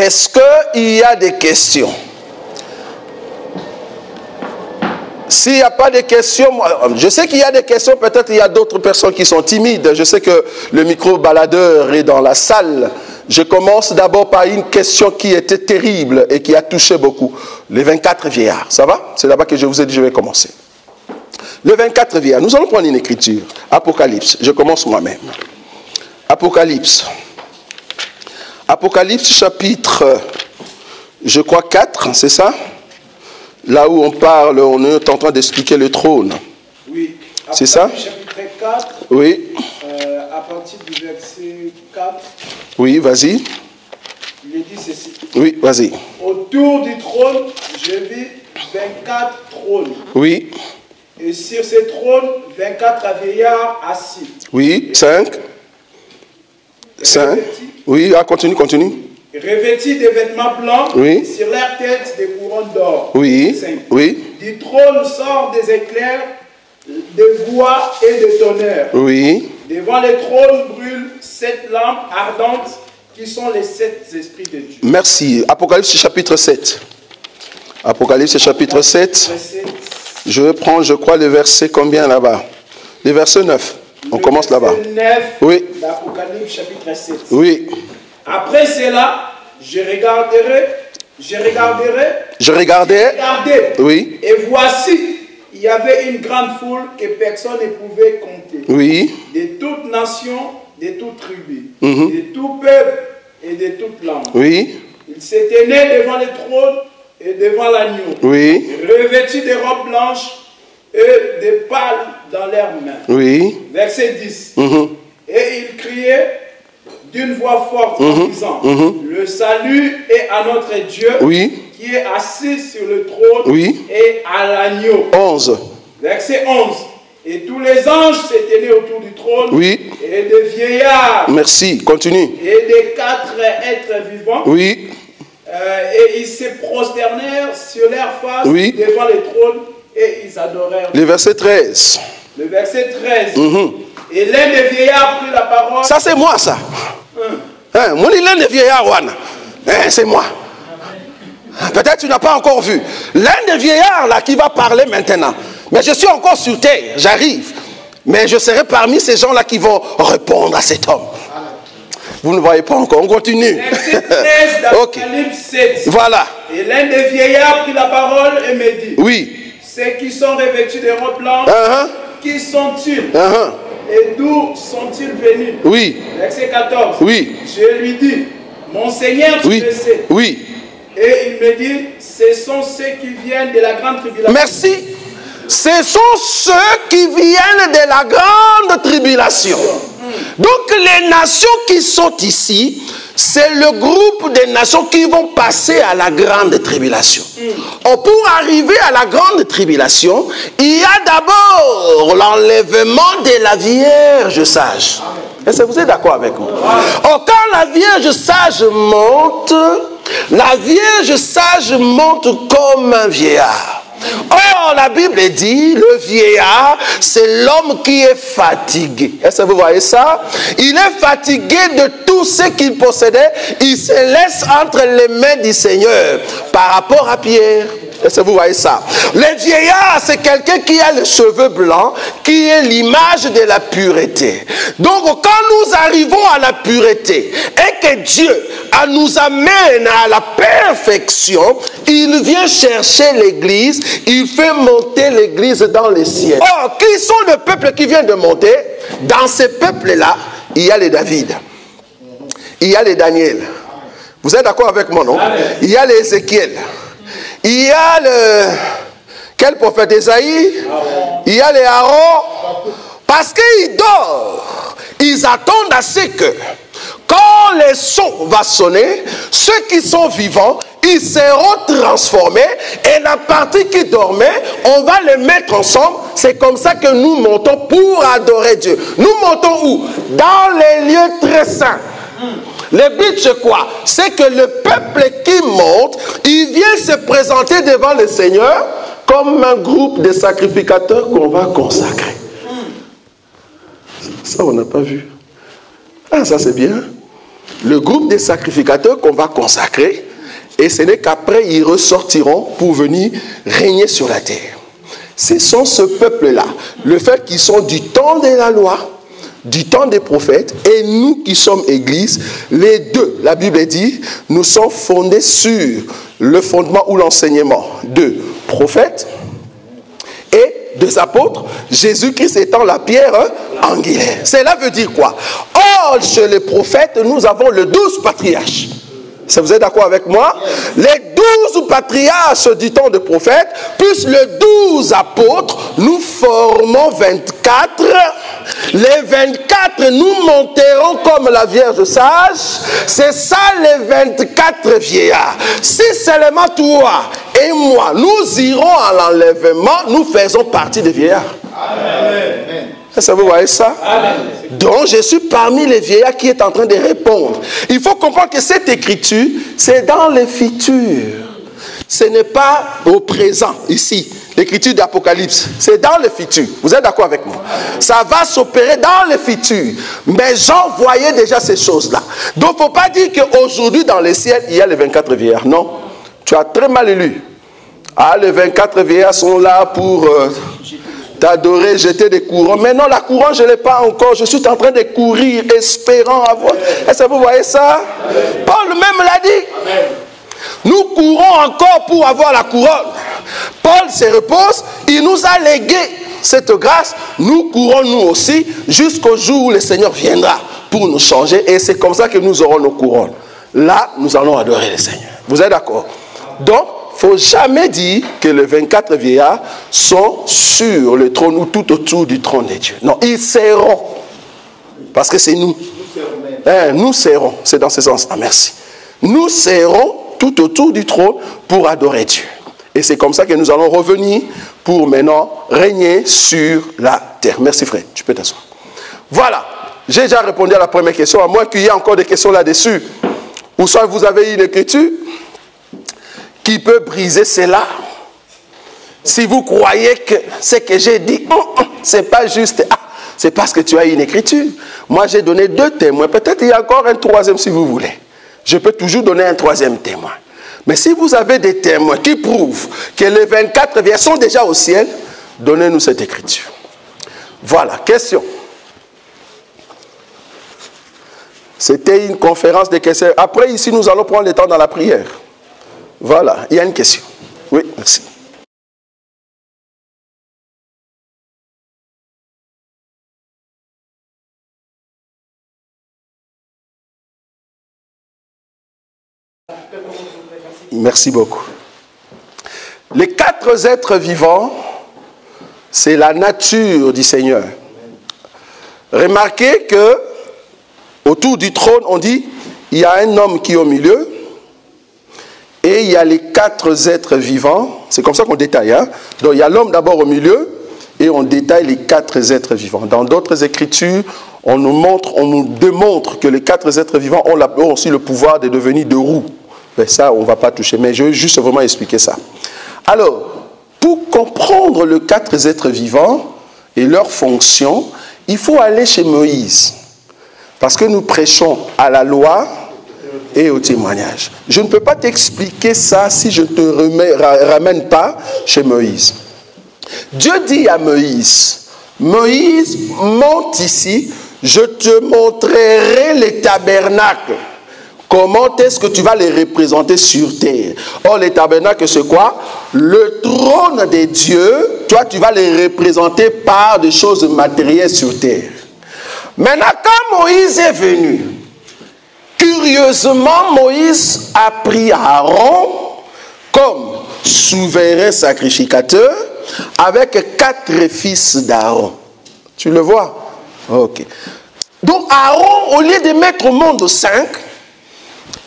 Est-ce qu'il y a des questions? S'il n'y a pas de questions, je sais qu'il y a des questions, peut-être il y a d'autres personnes qui sont timides. Je sais que le micro-baladeur est dans la salle. Je commence d'abord par une question qui était terrible et qui a touché beaucoup. Les 24 vieillards, ça va? C'est là-bas que je vous ai dit, je vais commencer. Les 24 vieillards, nous allons prendre une écriture. Apocalypse, je commence moi-même. Apocalypse. Apocalypse chapitre, je crois 4, c'est ça? Là où on parle, on est en train d'expliquer le trône. Oui. C'est ça? Chapitre 4. Oui. À partir du verset 4. Oui, vas-y. Il est dit ceci. Oui, vas-y. Autour du trône, je vis 24 trônes. Oui. Et sur ces trônes, 24 vieillards assis. Oui, 5. 5. Oui, continue. Revêtis des vêtements blancs, oui. Sur leur tête des couronnes d'or. Oui. 5. Oui. Du trône sortent des éclairs, des voix et des tonnerres. Oui. Devant les trônes brûlent 7 lampes ardentes qui sont les 7 esprits de Dieu. Merci. Apocalypse chapitre 7. Apocalypse chapitre 7. Je vais prendre, je crois, le verset combien là-bas? Le verset 9. On commence là-bas. 9 oui. d'Apocalypse chapitre 7. Oui. Après cela, je regardais. Oui. Et voici, il y avait une grande foule que personne ne pouvait compter. Oui. De toutes nations, de toutes tribus, de tout peuple et de toute langue. Oui. Ils se tenaient devant le trône et devant l'agneau. Oui. Revêtus de robes blanches et de palmes dans leurs mains. Oui. Verset 10. Et ils criaient d'une voix forte en disant, le salut est à notre Dieu, qui est assis sur le trône, et à l'agneau. 11. Verset 11. Et tous les anges se tenaient autour du trône, et des vieillards. Merci, continue. Et des 4 êtres vivants. Oui. Et ils se prosternèrent sur leur face devant le trône, et ils adorèrent. Le verset 13. Le verset 13. Et l'un des vieillards prit la parole. Ça c'est moi ça. Moi l'un des vieillards, c'est moi. Peut-être tu n'as pas encore vu. L'un des vieillards là qui va parler maintenant. Mais je suis encore sur terre, j'arrive. Mais je serai parmi ces gens là qui vont répondre à cet homme. Vous ne voyez pas encore, on continue. Verset 13 d'Apocalypse 7. Voilà. Et l'un des vieillards prit la parole et me dit. Oui. Ceux qui sont revêtus de robes blanches, qui sont-ils? Et d'où sont-ils venus? Oui. Verset 14. Oui. Je lui dis, mon Seigneur, tu le sais. Oui. Et il me dit, ce sont ceux qui viennent de la grande tribulation. Merci. Ce sont ceux qui viennent de la grande tribulation. Donc les nations qui sont ici, c'est le groupe des nations qui vont passer à la grande tribulation. Pour arriver à la grande tribulation, il y a d'abord l'enlèvement de la Vierge sage. Est-ce que vous êtes d'accord avec moi? Quand la Vierge sage monte, la Vierge sage monte comme un vieillard. Or, la Bible dit, le vieillard, c'est l'homme qui est fatigué. Est-ce que vous voyez ça? Il est fatigué de tout ce qu'il possédait. Il se laisse entre les mains du Seigneur par rapport à Pierre. Est-ce que vous voyez ça? Le vieillard, c'est quelqu'un qui a les cheveux blancs, qui est l'image de la pureté. Donc, quand nous arrivons à la pureté et que Dieu nous amène à la perfection, il vient chercher l'église, il fait monter l'église dans les ciels. Or, qui sont les peuples qui viennent de monter? Dans ces peuples-là, il y a les David, il y a les Daniel. Vous êtes d'accord avec moi, non? Il y a les Ézéchiel. Il y a le... Quel prophète? Esaïe? Il y a les Aaron. Parce qu'ils dorment. Ils attendent à ce que, quand le son va sonner, ceux qui sont vivants, ils seront transformés. Et la partie qui dormait, on va les mettre ensemble. C'est comme ça que nous montons pour adorer Dieu. Nous montons où? Dans les lieux très saints. Le but c'est quoi? C'est que le peuple qui monte, il vient se présenter devant le Seigneur comme un groupe de sacrificateurs qu'on va consacrer. Ça on n'a pas vu. Ah, ça c'est bien. le groupe des sacrificateurs qu'on va consacrer, et ce n'est qu'après ils ressortiront pour venir régner sur la terre. Ce sont ce peuple-là, le fait qu'ils sont du temps de la loi, du temps des prophètes, et nous qui sommes Église, les deux, la Bible dit, nous sommes fondés sur le fondement ou l'enseignement de prophètes et des apôtres, Jésus-Christ étant la pierre angulaire. Cela veut dire quoi? Or, chez les prophètes, nous avons les 12 patriarches. Ça, vous êtes d'accord avec moi? Les 12 patriarches du temps de prophètes, plus les 12 apôtres, nous formons 24. Les 24, nous monterons comme la Vierge sage. C'est ça les 24 vieillards. Si seulement toi et moi, nous irons à l'enlèvement, nous faisons partie des vieillards. Amen. Ça, vous voyez ça? Amen. Donc, je suis parmi les vieillards qui est en train de répondre. Il faut comprendre que cette écriture, c'est dans le futur. Ce n'est pas au présent, ici. L'écriture d'Apocalypse, c'est dans le futur. Vous êtes d'accord avec moi? Ça va s'opérer dans le futur. Mais Jean voyait déjà ces choses-là. Donc, il ne faut pas dire qu'aujourd'hui, dans le ciel, il y a les 24 vieillards. Non. Tu as très mal lu. Ah, les 24 vieillards sont là pour t'adorer, jeter des couronnes. Mais non, la couronne, je ne l'ai pas encore. Je suis en train de courir, espérant avoir. Est-ce que vous voyez ça? Paul même l'a dit. Nous courons encore pour avoir la couronne. Paul se repose, il nous a légué cette grâce. Nous courons nous aussi jusqu'au jour où le Seigneur viendra pour nous changer. Et c'est comme ça que nous aurons nos couronnes. Là, nous allons adorer le Seigneur. Vous êtes d'accord? Donc, il ne faut jamais dire que les 24 vieillards sont sur le trône ou tout autour du trône de Dieu. Non, ils seront. Parce que c'est nous. Nous serons. C'est dans ce sens. Ah, merci. Nous serons tout autour du trône pour adorer Dieu. Et c'est comme ça que nous allons revenir pour maintenant régner sur la terre. Merci frère, tu peux t'asseoir. Voilà, j'ai déjà répondu à la première question, à moins qu'il y ait encore des questions là-dessus. Ou soit vous avez une écriture qui peut briser cela. Si vous croyez que ce que j'ai dit, c'est pas juste, c'est parce que tu as une écriture. Moi j'ai donné 2 témoins, peut-être il y a encore un 3e si vous voulez. Je peux toujours donner un 3e témoin. Mais si vous avez des témoins qui prouvent que les 24 vieillards sont déjà au ciel, donnez-nous cette écriture. Voilà, question. C'était une conférence de questions. Après, ici, nous allons prendre le temps dans la prière. Voilà, il y a une question. Oui, merci. Merci beaucoup. Les 4 êtres vivants, c'est la nature du Seigneur. Remarquez que autour du trône, on dit, il y a un homme qui est au milieu et il y a les 4 êtres vivants. C'est comme ça qu'on détaille. Hein? Donc il y a l'homme d'abord au milieu et on détaille les 4 êtres vivants. Dans d'autres écritures, on nous démontre que les 4 êtres vivants ont aussi le pouvoir de devenir 2 roues. Mais ça, on ne va pas toucher. Mais je vais juste vraiment expliquer ça. Alors, pour comprendre les 4 êtres vivants et leurs fonctions, il faut aller chez Moïse. Parce que nous prêchons à la loi et au témoignage. Je ne peux pas t'expliquer ça si je ne te ramène pas chez Moïse. Dieu dit à Moïse, Moïse, monte ici, je te montrerai les tabernacles. Comment est-ce que tu vas les représenter sur terre? Or, les tabernacles, c'est quoi? Le trône de Dieu, toi, tu vas les représenter par des choses matérielles sur terre. Maintenant, quand Moïse est venu, curieusement, Moïse a pris Aaron comme souverain sacrificateur avec 4 fils d'Aaron. Tu le vois? Ok. Donc, Aaron, au lieu de mettre au monde 5,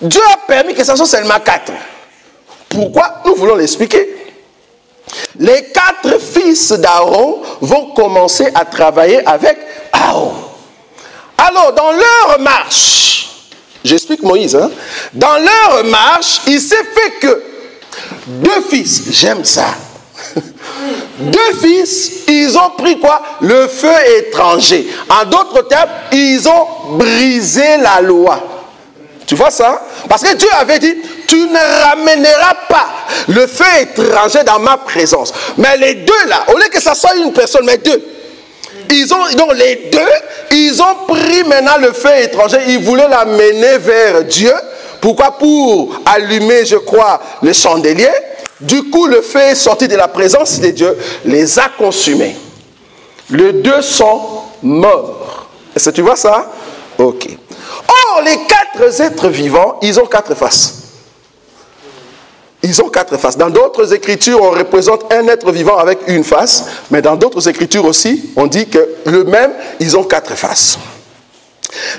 Dieu a permis que ce soit seulement 4. Pourquoi? Nous voulons l'expliquer. Les 4 fils d'Aaron vont commencer à travailler avec Aaron. Alors, dans leur marche, j'explique Moïse, hein, dans leur marche, il s'est fait que 2 fils, j'aime ça, 2 fils, ils ont pris quoi? Le feu étranger. En d'autres termes, ils ont brisé la loi. Tu vois ça? Parce que Dieu avait dit, tu ne ramèneras pas le feu étranger dans ma présence. Mais les deux là, au lieu que ça soit une personne, mais deux. Donc les deux, ils ont pris maintenant le feu étranger, ils voulaient l'amener vers Dieu. Pourquoi? Pour allumer, je crois, le chandelier. Du coup, le feu est sorti de la présence de Dieu, les a consumés. Les deux sont morts. Est-ce que tu vois ça? Ok. Or, les quatre êtres vivants, ils ont quatre faces. Ils ont quatre faces. Dans d'autres écritures, on représente un être vivant avec une face. Mais dans d'autres écritures aussi, on dit que le même, ils ont quatre faces.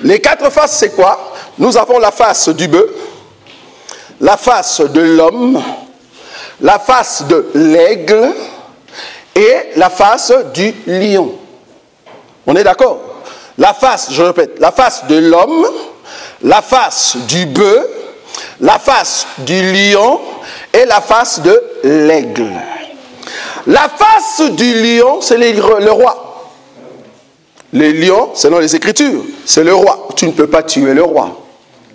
Les quatre faces, c'est quoi? Nous avons la face du bœuf, la face de l'homme, la face de l'aigle et la face du lion. On est d'accord? La face, je répète, la face de l'homme, la face du bœuf, la face du lion et la face de l'aigle. La face du lion, c'est le roi. Le lion, selon les Écritures, c'est le roi. Tu ne peux pas tuer le roi.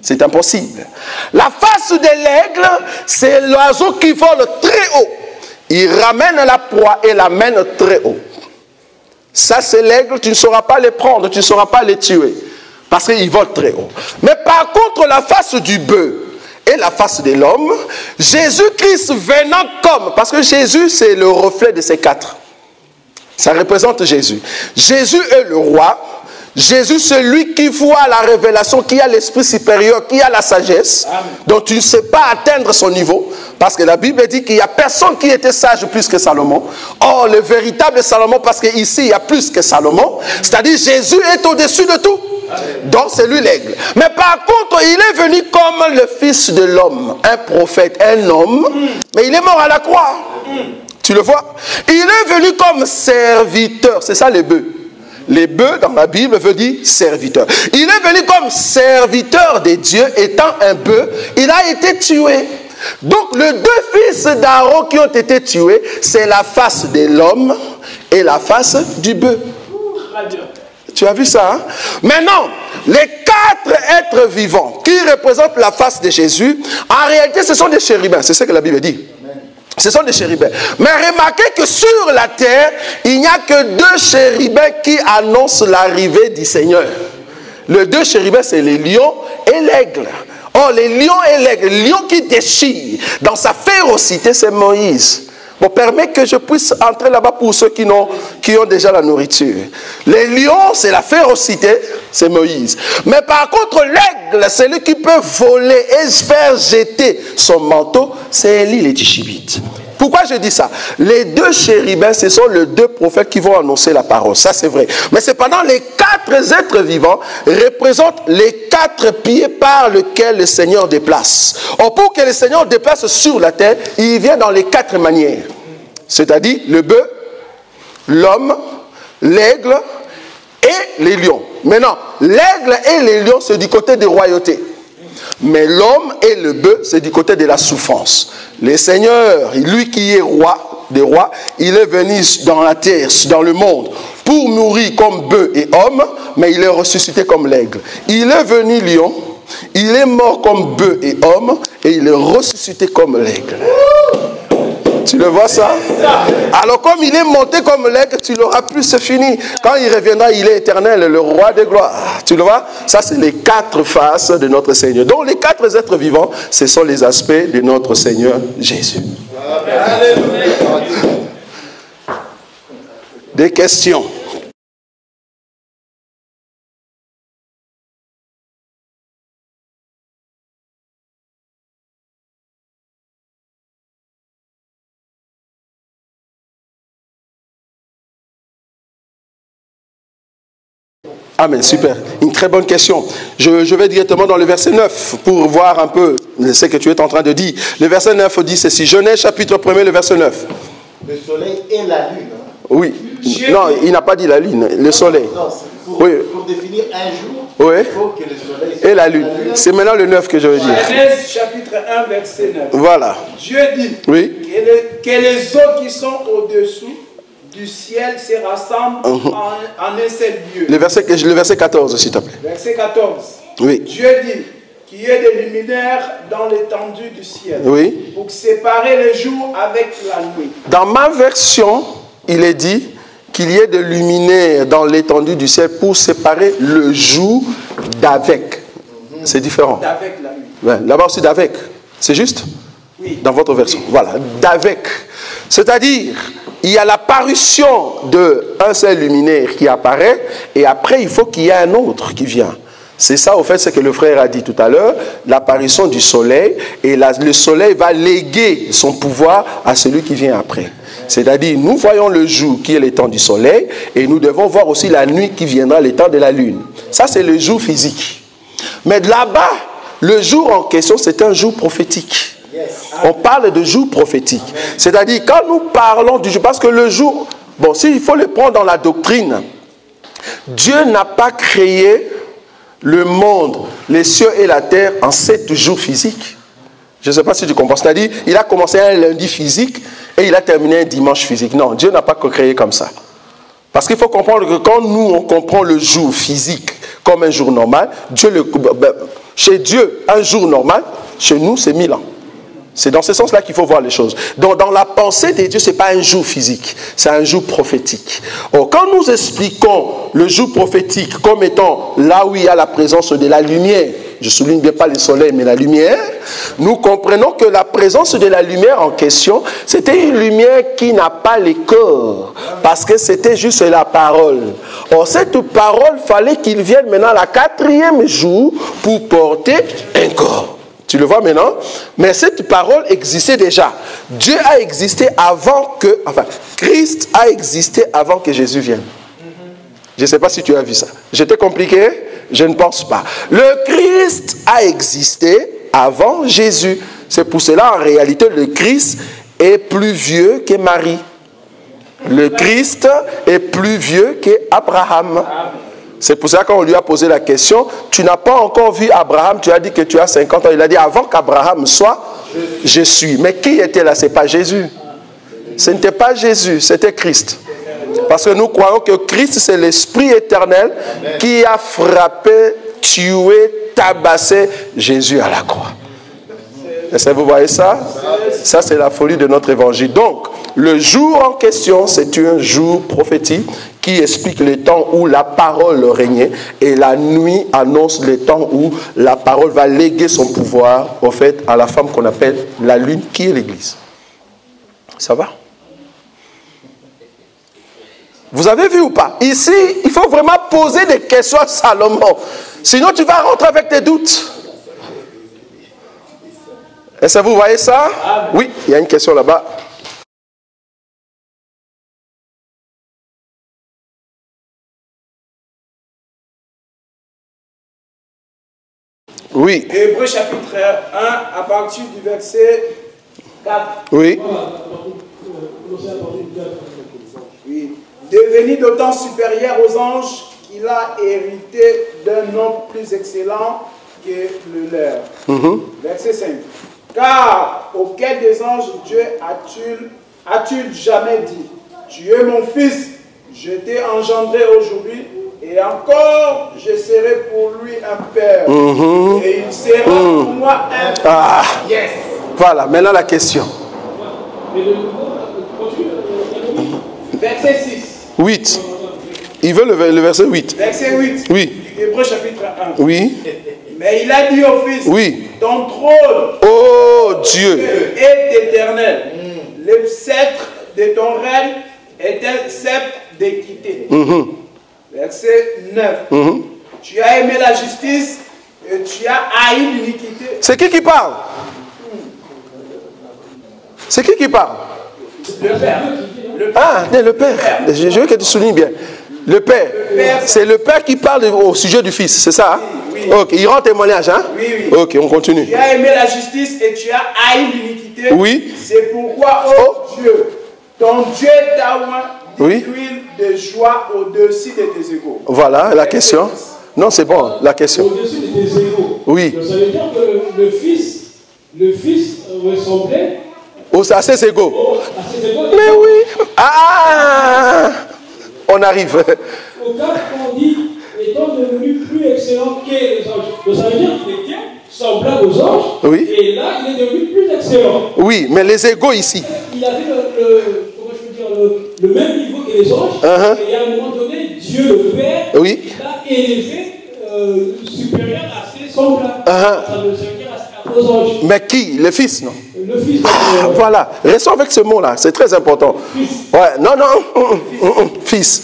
C'est impossible. La face de l'aigle, c'est l'oiseau qui vole très haut. Il ramène la proie et l'amène très haut. Ça, c'est l'aigle, tu ne sauras pas les prendre, tu ne sauras pas les tuer. Parce qu'il vole très haut. Mais par contre, la face du bœuf et la face de l'homme, Jésus-Christ venant comme, parce que Jésus, c'est le reflet de ces quatre. Ça représente Jésus. Jésus est le roi. Jésus, c'est lui qui voit la révélation, qui a l'esprit supérieur, qui a la sagesse. Amen. Donc tu ne sais pas atteindre son niveau. Parce que la Bible dit qu'il n'y a personne qui était sage plus que Salomon. Or, le véritable Salomon, parce qu'ici, il y a plus que Salomon. C'est-à-dire, Jésus est au-dessus de tout. Amen. Donc, c'est lui l'aigle. Mais par contre, il est venu comme le fils de l'homme. Un prophète, un homme. Mais il est mort à la croix. Tu le vois? Il est venu comme serviteur. C'est ça les bœufs. Les bœufs, dans la Bible, veut dire serviteur. Il est venu comme serviteur de Dieu, étant un bœuf. Il a été tué. Donc, les deux fils d'Aaron qui ont été tués, c'est la face de l'homme et la face du bœuf. Tu as vu ça, hein? Maintenant, les quatre êtres vivants qui représentent la face de Jésus, en réalité, ce sont des chérubins. C'est ce que la Bible dit. Ce sont des chérubins. Mais remarquez que sur la terre, il n'y a que deux chérubins qui annoncent l'arrivée du Seigneur. Les deux chérubins, c'est les lions et l'aigle. Oh, les lions et l'aigle. Le lion qui déchire dans sa férocité, c'est Moïse. Bon, permet que je puisse entrer là-bas pour ceux qui ont déjà la nourriture. Les lions, c'est la férocité, c'est Moïse. Mais par contre, l'aigle, celui qui peut voler et faire jeter son manteau, c'est Élie les Tishibites. Pourquoi je dis ça? Les deux chérubins, ce sont les deux prophètes qui vont annoncer la parole. Ça, c'est vrai. Mais cependant, les quatre êtres vivants représentent les quatre pieds par lesquels le Seigneur déplace. Or, pour que le Seigneur déplace sur la terre, il vient dans les quatre manières. C'est-à-dire le bœuf, l'homme, l'aigle et les lions. Maintenant, l'aigle et les lions, c'est du côté des royautés. Mais l'homme et le bœuf, c'est du côté de la souffrance. Le Seigneur, lui qui est roi des rois, il est venu dans la terre, dans le monde, pour mourir comme bœuf et homme, mais il est ressuscité comme l'aigle. Il est venu lion, il est mort comme bœuf et homme, et il est ressuscité comme l'aigle. Tu le vois ça? Alors comme il est monté comme l'aigle, tu l'auras plus, c'est fini. Quand il reviendra, il est éternel, le roi des gloires. Tu le vois? Ça, c'est les quatre faces de notre Seigneur. Donc les quatre êtres vivants, ce sont les aspects de notre Seigneur Jésus. Amen. Des questions? Amen, super. Une très bonne question. Je vais directement dans le verset 9 pour voir un peu ce que tu es en train de dire. Le verset 9 dit ceci. Genèse chapitre 1er, le verset 9. Le soleil et la lune. Oui. Non, il n'a pas dit la lune, le soleil. Non, pour définir un jour, oui. Il faut que le soleil et la lune. C'est maintenant le 9 que je veux dire. Genèse chapitre 1, verset 9. Voilà. Dieu dit oui. que les eaux qui sont au-dessous du ciel se rassemblent en un seul lieu. Le verset 14, s'il te plaît. Verset 14. Oui. Dieu dit, qui est des luminaires dans l'étendue du ciel. Oui. Pour séparer le jour avec la nuit. Dans ma version, il est dit qu'il y ait des luminaires dans l'étendue du ciel pour séparer le jour d'avec. C'est différent. D'avec la nuit. Ouais, là-bas aussi d'avec. C'est juste? Oui. Dans votre version. Oui. Voilà, d'avec. C'est-à-dire, il y a l'apparition d'un seul luminaire qui apparaît, et après, il faut qu'il y ait un autre qui vient. C'est ça, au fait, ce que le frère a dit tout à l'heure, l'apparition du soleil, et le soleil va léguer son pouvoir à celui qui vient après. C'est-à-dire, nous voyons le jour qui est le temps du soleil, et nous devons voir aussi la nuit qui viendra, le temps de la lune. Ça, c'est le jour physique. Mais là-bas, le jour en question, c'est un jour prophétique. On parle de jour prophétique. C'est-à-dire, quand nous parlons du jour, parce que le jour, bon, s'il faut le prendre dans la doctrine, Dieu n'a pas créé le monde, les cieux et la terre en 7 jours physiques. Je ne sais pas si tu comprends. C'est-à-dire, il a commencé un lundi physique et il a terminé un dimanche physique. Non, Dieu n'a pas créé comme ça. Parce qu'il faut comprendre que quand nous, on comprend le jour physique comme un jour normal, chez Dieu, un jour normal, chez nous, c'est 1000 ans. C'est dans ce sens-là qu'il faut voir les choses. Donc, dans la pensée de Dieu, ce n'est pas un jour physique, c'est un jour prophétique. Or, quand nous expliquons le jour prophétique comme étant là où il y a la présence de la lumière, je souligne bien pas le soleil, mais la lumière, nous comprenons que la présence de la lumière en question, c'était une lumière qui n'a pas les corps, parce que c'était juste la parole. Or, cette parole, fallait qu'il vienne maintenant la 4e jour pour porter un corps. Tu le vois maintenant? Mais cette parole existait déjà. Dieu a existé avant que... Enfin, Christ a existé avant que Jésus vienne. Je ne sais pas si tu as vu ça. J'étais compliqué? Je ne pense pas. Le Christ a existé avant Jésus. C'est pour cela, en réalité, le Christ est plus vieux que Marie. Le Christ est plus vieux qu'Abraham. C'est pour ça qu'on lui a posé la question, tu n'as pas encore vu Abraham, tu as dit que tu as 50 ans. Il a dit, avant qu'Abraham soit, je suis. Mais qui était là? Ce n'est pas Jésus. Ce n'était pas Jésus, c'était Christ. Parce que nous croyons que Christ, c'est l'Esprit éternel qui a frappé, tué, tabassé Jésus à la croix. Est-ce que vous voyez ça? Ça, c'est la folie de notre évangile. Donc, le jour en question, c'est un jour prophétique qui explique le temps où la parole régnait, et la nuit annonce le temps où la parole va léguer son pouvoir, au fait, à la femme qu'on appelle la lune, qui est l'Église. Ça va? Vous avez vu ou pas? Ici, il faut vraiment poser des questions à Salomon. Sinon, tu vas rentrer avec tes doutes. Est-ce que vous voyez ça? Oui, il y a une question là-bas. Oui. Hébreux chapitre 1, à partir du verset 4. Oui. Oui. Devenu d'autant supérieur aux anges qu'il a hérité d'un nom plus excellent que le leur. Verset 5. Car auquel des anges Dieu a-t-il jamais dit, tu es mon fils, je t'ai engendré aujourd'hui, et encore je serai pour lui un père, et il sera pour moi un fils. Ah. Yes. Voilà, maintenant la question. Verset 6. 8. Il veut le verset 8. Verset 8. Oui. Hébreux chapitre 1. Oui. Mais il a dit au Fils, oui. Ton trône, oh Dieu, est éternel. Le sceptre de ton règne est un sceptre d'équité. Verset 9. Tu as aimé la justice et tu as haï l'iniquité. C'est qui parle? C'est qui parle? Le Père. Ah, le Père. Je veux que tu soulignes bien. Le Père. C'est le Père qui parle au sujet du Fils, c'est ça? Oui. Ok, il rend témoignage, hein? Oui. Ok, on continue. Tu as aimé la justice et tu as haï l'iniquité. Oui. C'est pourquoi, Dieu, ton Dieu t'a oint d'huile de joie au-dessus de tes égaux. Voilà la question. Non, c'est bon, la question. Au-dessus de tes égaux. Oui. Donc, ça veut dire que le Fils ressemblait à ses égaux. À ses égaux. Mais oui. Ah, on arrive. Au cas où on dit, étant devenu plus excellent que les anges. Donc ça veut dire que quelqu'un, sa semblable aux anges. Oui. Et là, il est devenu plus excellent. Oui, mais les égaux ici. Il avait comment je peux dire, le même niveau que les anges. Et à un moment donné, Dieu le Père l'a élevé supérieur à ses semblables. Aux anges. Mais qui? Le Fils, non? Le Fils. Voilà, restons avec ce mot-là, c'est très important. Ouais, non, Fils.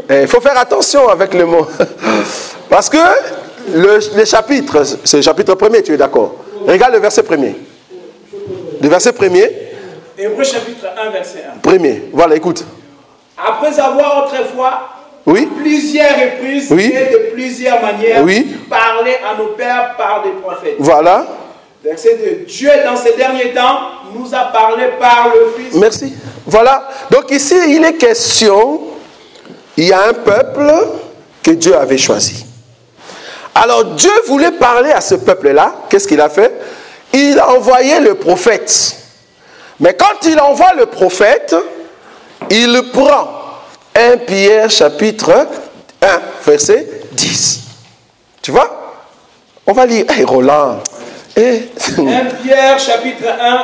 Il faut faire attention avec le mot. Parce que le chapitre, c'est le chapitre 1er, tu es d'accord? Regarde le verset 1er. Le verset 1er. Hébreux chapitre 1, verset 1. 1er, voilà, écoute. Après avoir autrefois, plusieurs reprises et de plusieurs manières, parlé à nos pères par des prophètes. Voilà. Verset 2. Dieu, dans ces derniers temps, nous a parlé par le Fils. Merci. Voilà. Donc ici, il est question, il y a un peuple que Dieu avait choisi. Alors Dieu voulait parler à ce peuple-là. Qu'est-ce qu'il a fait? Il a envoyé le prophète. Mais quand il envoie le prophète, il prend 1 Pierre chapitre 1, verset 10. Tu vois? On va lire. Hey, Roland. 1 Pierre chapitre 1,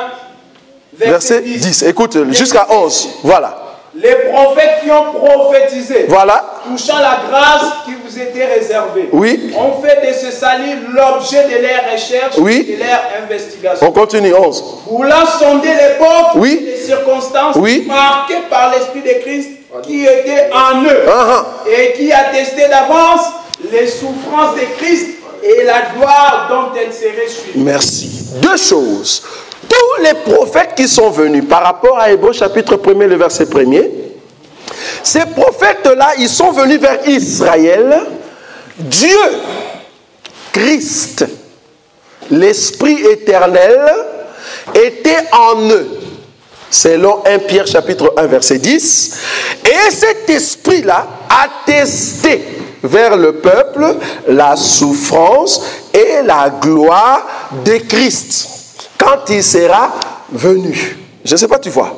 verset 10. Écoute, jusqu'à 11. Voilà. Les prophètes qui ont prophétisé, touchant la grâce qui vous était réservée, ont fait de ce salut l'objet de leurs recherches et de leurs investigations. On continue, 11. Voulant sonder l'époque et les circonstances marquées par l'Esprit de Christ qui était en eux et qui attestait d'avance les souffrances de Christ et la gloire dont elle serait suivie. Merci. Deux choses. Tous les prophètes qui sont venus par rapport à Hébreux chapitre 1er, le verset 1er, ces prophètes-là, ils sont venus vers Israël. Dieu, Christ, l'Esprit éternel, était en eux. Selon 1 Pierre chapitre 1, verset 10. Et cet esprit-là attestait vers le peuple la souffrance et la gloire de Christ quand il sera venu. Je ne sais pas, tu vois.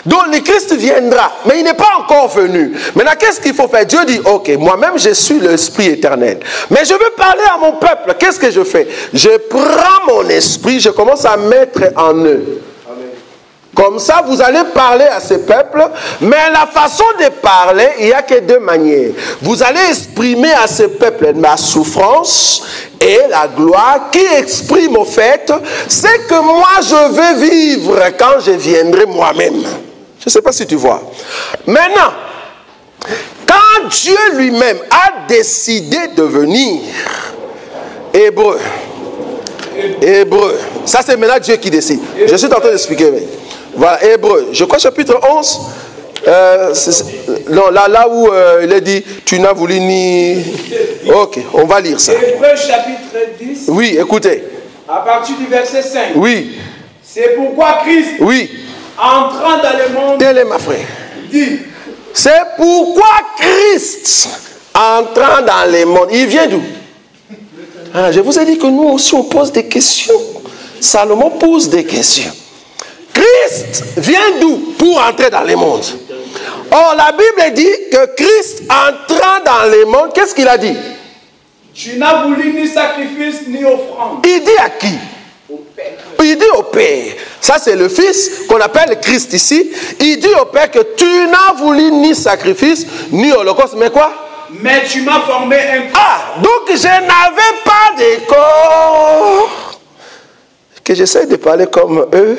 Donc le Christ viendra, mais il n'est pas encore venu. Maintenant, qu'est-ce qu'il faut faire? Dieu dit, ok, moi-même je suis l'Esprit éternel, mais je veux parler à mon peuple. Qu'est-ce que je fais? Je prends mon esprit, je commence à mettre en eux. Comme ça, vous allez parler à ce peuple, mais la façon de parler, il n'y a que deux manières. Vous allez exprimer à ce peuple ma souffrance et la gloire qui exprime au fait ce que moi je veux vivre quand je viendrai moi-même. Je ne sais pas si tu vois. Maintenant, quand Dieu lui-même a décidé de venir, Hébreu, ça c'est maintenant Dieu qui décide. Je suis en train d'expliquer. Voilà, Hébreu, je crois chapitre 11, non, là où il est dit, tu n'as voulu ni... Ok, on va lire ça. Hébreu chapitre 10. Oui, écoutez. À partir du verset 5. Oui. C'est pourquoi Christ, entrant dans le monde, tel est ma frère, dit, c'est pourquoi Christ, entrant dans le monde, il vient d'où? Je vous ai dit que nous aussi on pose des questions. Salomon pose des questions. Christ vient d'où pour entrer dans le monde? Or, la Bible dit que Christ entrant dans le monde, qu'est-ce qu'il a dit? Tu n'as voulu ni sacrifice ni offrande. Il dit à qui? Au Père. Il dit au Père. Ça, c'est le Fils qu'on appelle Christ ici. Il dit au Père que tu n'as voulu ni sacrifice ni holocauste, mais quoi? Mais tu m'as formé un corps. Ah, donc je n'avais pas de corps. Que j'essaie de parler comme eux.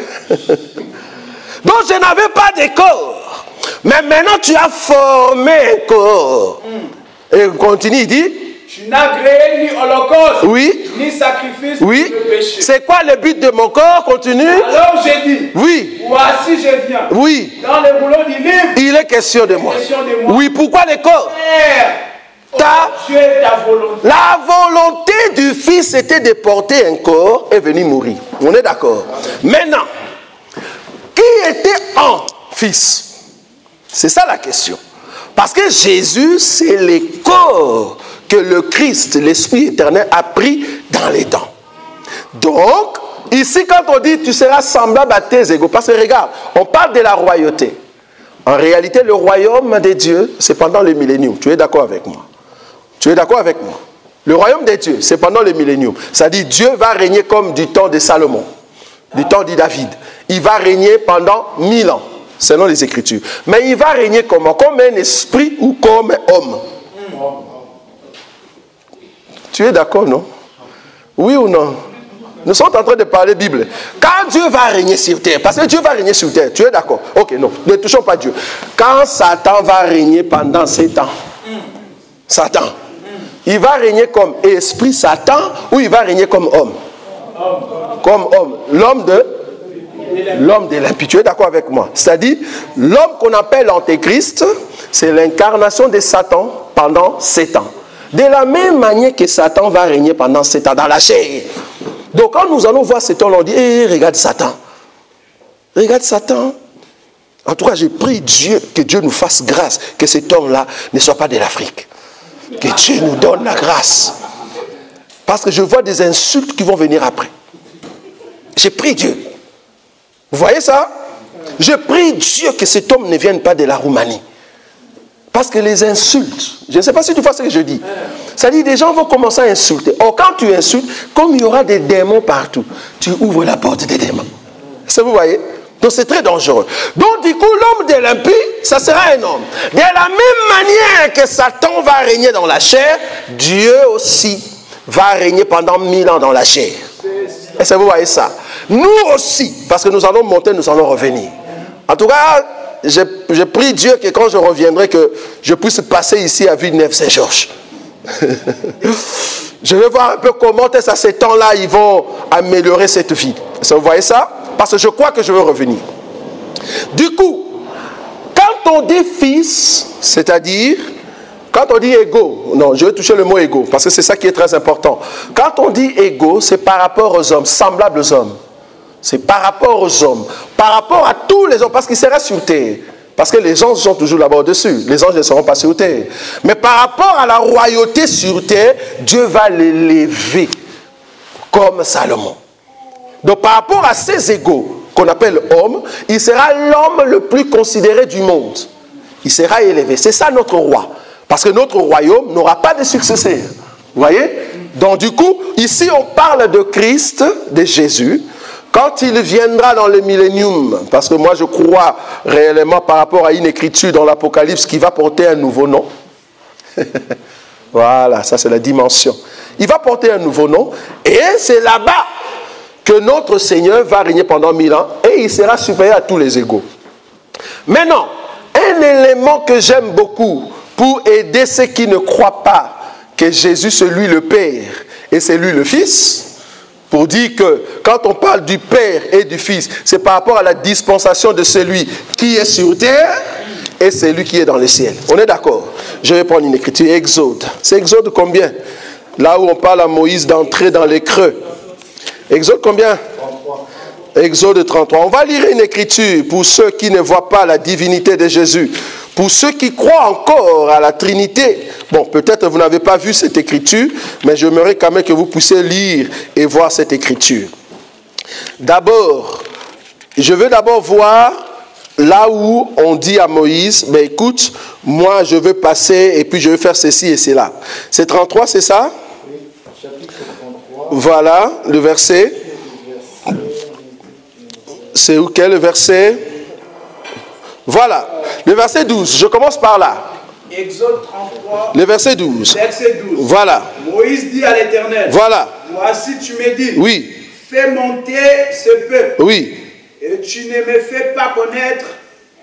Donc je n'avais pas de corps. Mais maintenant tu as formé un corps. Et il continue, il dit. Tu n'as créé ni holocauste, ni sacrifice, ni péché. C'est quoi le but de mon corps? Continue. Alors j'ai dit. Voici je viens. Dans le rouleau du livre. Il est question de moi. Oui, pourquoi le corps? La volonté du Fils était de porter un corps et venir mourir. On est d'accord? Maintenant, qui était en Fils? C'est ça la question. Parce que Jésus, c'est le corps que le Christ, l'Esprit éternel, a pris dans les temps. Donc, ici, quand on dit tu seras semblable à tes égaux, parce que regarde, on parle de la royauté. En réalité, le royaume de Dieu, c'est pendant le millénium. Tu es d'accord avec moi? Tu es d'accord avec moi? Le royaume des dieux, c'est pendant le millénium. C'est-à-dire Dieu va régner comme du temps de Salomon, du temps de David. Il va régner pendant 1000 ans, selon les Écritures. Mais il va régner comment? Comme un esprit ou comme un homme? Tu es d'accord, non? Oui ou non? Nous sommes en train de parler Bible. Quand Dieu va régner sur terre, parce que Dieu va régner sur terre, tu es d'accord? Ok, non, ne touchons pas Dieu. Quand Satan va régner pendant 7 ans, Satan, il va régner comme esprit Satan ou il va régner comme homme? Comme homme. L'homme de l'impie. Tu es d'accord avec moi? C'est-à-dire, l'homme qu'on appelle l'antéchrist, c'est l'incarnation de Satan pendant 7 ans. De la même manière que Satan va régner pendant 7 ans dans la chair. Donc quand nous allons voir cet homme, on dit, hey, regarde Satan. Regarde Satan. En tout cas, j'ai prié Dieu, que Dieu nous fasse grâce, que cet homme-là ne soit pas de l'Afrique. Que Dieu nous donne la grâce. Parce que je vois des insultes qui vont venir après. J'ai prié Dieu. Vous voyez ça? Je prie Dieu que cet homme ne vienne pas de la Roumanie. Parce que les insultes, je ne sais pas si tu vois ce que je dis. C'est-à-dire, des gens vont commencer à insulter. Or, quand tu insultes, comme il y aura des démons partout, tu ouvres la porte des démons. Est-ce que vous voyez? Donc, c'est très dangereux. Donc, du coup, l'homme de l'impie, ça sera un homme. De la même manière que Satan va régner dans la chair, Dieu aussi va régner pendant 1000 ans dans la chair. Est-ce que vous voyez ça? Nous aussi, parce que nous allons monter, nous allons revenir. En tout cas, je prie Dieu que quand je reviendrai, que je puisse passer ici à Villeneuve-Saint-Georges. Je vais voir un peu comment à ces temps-là, ils vont améliorer cette ville. Est-ce que vous voyez ça? Parce que je crois que je veux revenir. Du coup, quand on dit fils, c'est-à-dire, quand on dit égaux, non, je vais toucher le mot égaux, parce que c'est ça qui est très important. Quand on dit égaux, c'est par rapport aux hommes, semblables aux hommes. C'est par rapport aux hommes, par rapport à tous les hommes, parce qu'ils seraient sur terre. Parce que les anges sont toujours là-bas au-dessus. Les anges ne seront pas sur terre. Mais par rapport à la royauté sur terre, Dieu va l'élever comme Salomon. Donc par rapport à ces égaux qu'on appelle hommes, il sera l'homme le plus considéré du monde. Il sera élevé. C'est ça notre roi. Parce que notre royaume n'aura pas de successeur. Vous voyez? Donc du coup, ici on parle de Christ, de Jésus. Quand il viendra dans le millénium, parce que moi je crois réellement par rapport à une écriture dans l'Apocalypse qui va porter un nouveau nom. Voilà, ça c'est la dimension. Il va porter un nouveau nom et c'est là-bas que notre Seigneur va régner pendant 1000 ans et il sera supérieur à tous les égaux. Maintenant, un élément que j'aime beaucoup pour aider ceux qui ne croient pas que Jésus c'est lui le Père et c'est lui le Fils, pour dire que quand on parle du Père et du Fils, c'est par rapport à la dispensation de celui qui est sur terre et celui qui est dans le ciel. On est d'accord? Je vais prendre une écriture, Exode. C'est Exode combien? Là où on parle à Moïse d'entrer dans les creux. Exode combien? 33. Exode 33. On va lire une écriture pour ceux qui ne voient pas la divinité de Jésus. Pour ceux qui croient encore à la Trinité, bon, peut-être vous n'avez pas vu cette écriture, mais j'aimerais quand même que vous puissiez lire et voir cette écriture. D'abord, je veux d'abord voir là où on dit à Moïse, ben écoute, moi je veux passer et puis je veux faire ceci et cela. C'est 33, c'est ça? Oui, chapitre 33. Voilà, le verset. C'est où quel verset? Voilà, le verset 12, je commence par là. Exode 33, le verset 12. Verset 12. Voilà. Moïse dit à l'Éternel, voilà. Voici tu me dis, oui. Fais monter ce peuple. Oui. Et tu ne me fais pas connaître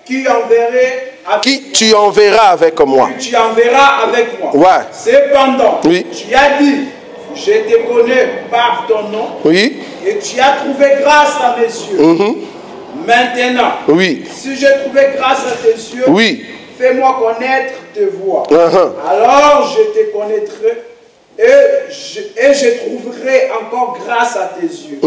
qui tu enverras avec moi. Qui tu enverras avec moi. Ouais. Cependant, oui. Tu as dit, je te connais par ton nom. Oui. Et tu as trouvé grâce à mes yeux. Maintenant, oui. Si j'ai trouvé grâce à tes yeux, oui. Fais-moi connaître tes voies. Alors je te connaîtrai et je trouverai encore grâce à tes yeux.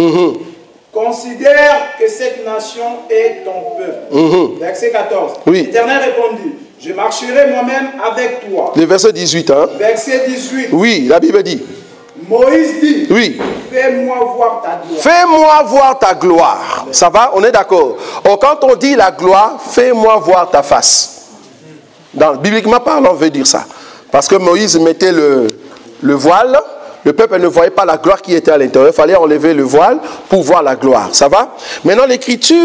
Considère que cette nation est ton peuple. Verset 14. Oui. L'Éternel répondit, je marcherai moi-même avec toi. Le verset 18. Hein? Verset 18. Oui, la Bible dit. Moïse dit, oui. Fais-moi voir ta gloire. Fais-moi voir ta gloire. Ça va? On est d'accord. Or, quand on dit la gloire, fais-moi voir ta face. Bibliquement parlant, on veut dire ça. Parce que Moïse mettait le voile. Le peuple ne voyait pas la gloire qui était à l'intérieur. Il fallait enlever le voile pour voir la gloire. Ça va? Maintenant, l'Écriture